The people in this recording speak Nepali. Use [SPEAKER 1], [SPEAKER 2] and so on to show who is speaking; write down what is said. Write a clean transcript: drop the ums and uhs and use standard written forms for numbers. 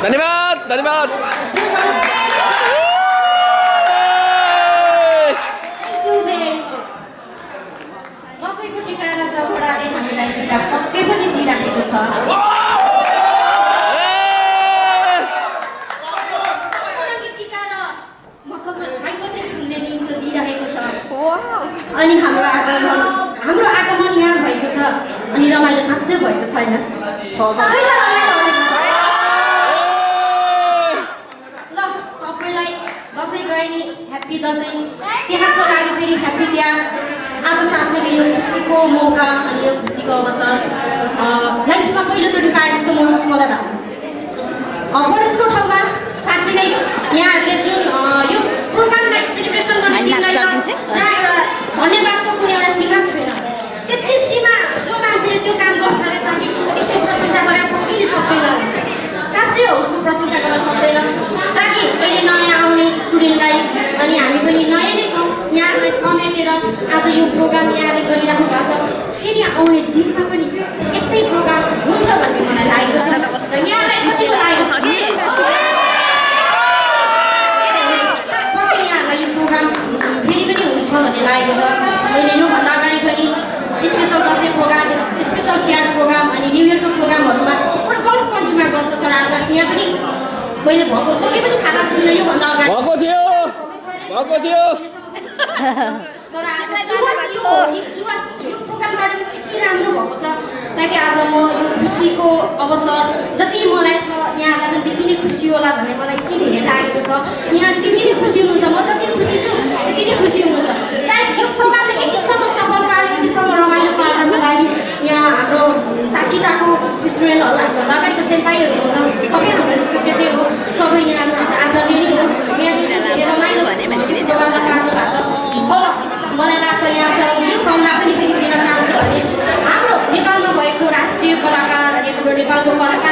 [SPEAKER 1] धन्यवाद धन्यवाद
[SPEAKER 2] दसैँको टिका र चौबडाले हामीलाई टिका पक्कै पनि दिइराखेको छ। टिका र मखमल सयपत्री फुलले निम्तो दिइरहेको छ। अनि हाम्रो आगमन यहाँ भएको छ अनि रमाइलो साँच्चै भएको छैन। ल सबैलाई दसैँ गए नि ह्याप्पी दसैँ। तिहारको लागि फेरि ह्याप्पी तिहार। आज साँच्चै यो खुसीको मौका अनि यो खुसीको अवसर लाइफमा पहिलोचोटि पाए जस्तो महसुस मलाई लाग्छ। परदेशको ठाउँमा साँच्चै नै यहाँहरूले जुन यो प्रोग्रामलाई सेलिब्रेसन गर्ने टिमलाई जहाँ एउटा धन्यवादको कुनै एउटा सीमा छैन। त्यति सीमा जो मान्छेले त्यो काम गर्छ अरे ताकि यसको प्रशंसा गरेर पक्कैले सक्दैन। साँच्चै हो उसको प्रशंसा गर्न सक्दैन ताकि अहिले नयाँ आउने स्टुडेन्टलाई अनि हामी पनि नयाँ नै छौँ यहाँलाई समेटेर आज यो प्रोग्राम यहाँले गरिराख्नु भएको छ। फेरि आउने दिनमा पनि यस्तै प्रोग्राम हुन्छ भन्ने मलाई लागेको छ र यहाँलाई कतिको लागेको छ कति यहाँलाई यो प्रोग्राम फेरि पनि हुन्छ भन्ने लागेको छ। मैले योभन्दा अगाडि पनि special Dashain programme special Tihar programme अनि न्यु इयरको प्रोग्रामहरूमा एउटा गलत कन्ट्रीमा गर्छ तर आज यहाँ पनि मैले भएको पक्कै पनि थाहा भएको थिएन योभन्दा अगाडि
[SPEAKER 1] भएको थियो
[SPEAKER 2] तर आज सुरुवात यो प्रोग्रामबाट यति राम्रो भएको छ ताकि आज म यो खुसीको अवसर जति मलाई छ यहाँलाई पनि त्यति नै खुसी होला भन्ने मलाई यति धेरै लागेको छ। यहाँ त्यति नै खुसी हुनुहुन्छ म जति खुसी छु त्यति नै खुसी हुनुहुन्छ। सायद यो प्रोग्रामले यतिसम्म सफल पार्नु यतिसम्म रमाइलो पार्नको लागि यहाँ हाम्रो ताकिताको स्टुडेन्टहरू हामीभन्दा अगाडिको सेन्पाईहरू हुन्छ सबै हाम्रो रेस्पेक्टेड नै हो सबै यहाँ हाम्रो आदरणीय नै हो। यहाँले रमाइलो प्रोग्रामलाई बाँच्नु भएको छ। मलाई लाग्छ यहाँसँग के सल्लाह पनि फेरि दिन चाहन्छु भने हाम्रो नेपालमा भएको राष्ट्रिय कलाकार अनि हाम्रो नेपालको कलाकार